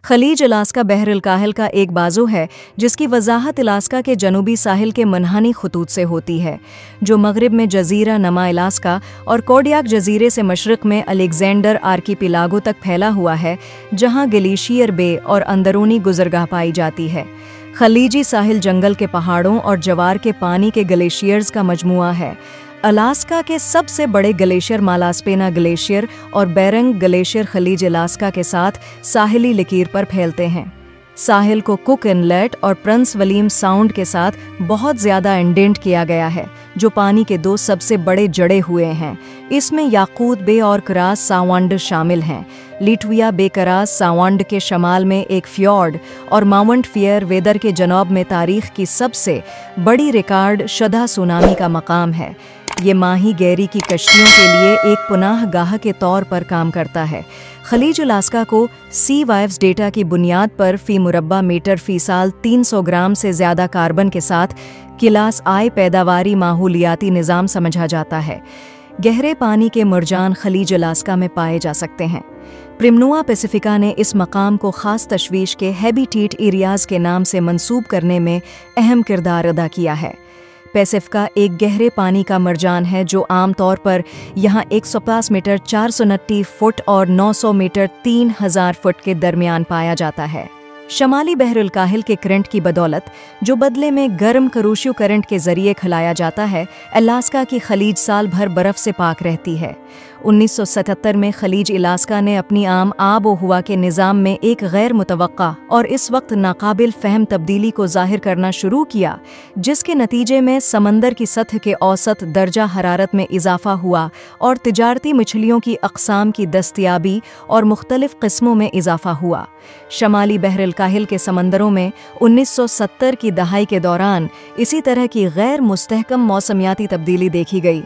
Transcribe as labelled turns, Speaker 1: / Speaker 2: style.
Speaker 1: खलीज Alaska बहर अल काहिल का एक बाजू है जिसकी वजाहत अलास्का के जनूबी साहिल के मनहानी खतूत से होती है, जो मगरिब में जजीरा नमा अलास्का और कोडियाक जजीरे से मशरक में अलेक्जेंडर आर्किपिलागो तक फैला हुआ है, जहां ग्लेशियर बे और अंदरूनी गुजरगाह पाई जाती है। खलीजी साहिल जंगल के पहाड़ों और जवार के पानी के ग्लेशियर्स का मजमुआ है। अलास्का के सबसे बड़े ग्लेशियर मालास्पेना ग्लेशियर और बेरिंग ग्लेशियर खलीज अलास्का के साथ साहिली लकीर पर फैलते हैं। साहिल को कुक इनलेट और प्रिंस विलियम साउंड के साथ बहुत ज़्यादा इंडेंट किया गया है, जो पानी के दो सबसे बड़े जड़े हुए हैं। इसमें याकूत बे और करास सावंड शामिल हैं। लिटविया बे करास सावंड के शमाल में एक फ्योर्ड और माउंट फियर वेदर के जनूब में तारीख की सबसे बड़ी रिकॉर्ड शुदा सुनामी का मकाम है। ये माही गैरी की कश्तियों के लिए एक पुनाह गाह के तौर पर काम करता है। खलीज अलास्का को सी वाइव्स डेटा की बुनियाद पर फी मुरब्बा मीटर फी साल 300 ग्राम से ज़्यादा कार्बन के साथ क्लास आई पैदावारी माहौलियाती निज़ाम समझा जाता है। गहरे पानी के मुरजान खलीज अलास्का में पाए जा सकते हैं। प्रिमनुआ पैसिफिका ने इस मकाम को ख़ास तशवीश के हैबिटेट एरियाज़ के नाम से मंसूब करने में अहम किरदार अदा किया है। पैसिफिका एक गहरे पानी का मरजान है जो आमतौर पर यहाँ 150 मीटर 429 फुट और 900 मीटर 3000 फुट के दरमियान पाया जाता है। शमाली बहर अल काहिल के करंट की बदौलत, जो बदले में गर्म करूशियो करंट के जरिए खिलाया जाता है, अलास्का की खलीज साल भर बर्फ से पाक रहती है। 1977 में खलीज अलास्का ने अपनी आम आब व हवा के निज़ाम में एक गैर मुतवक्का और इस वक्त नाकाबिल फ़हम तब्दीली को ज़ाहिर करना शुरू किया, जिसके नतीजे में समंदर की सतह के औसत दर्जा हरारत में इजाफा हुआ और तिजारती मछलियों की अक़साम की दस्तयाबी और मुख्तलिफ़ किस्मों में इजाफा हुआ। शमाली बहर अल काहिल के समंदरों में 1970 की दहाई के दौरान इसी तरह की गैर मुस्तहकम मौसमियाती तब्दीली देखी गई।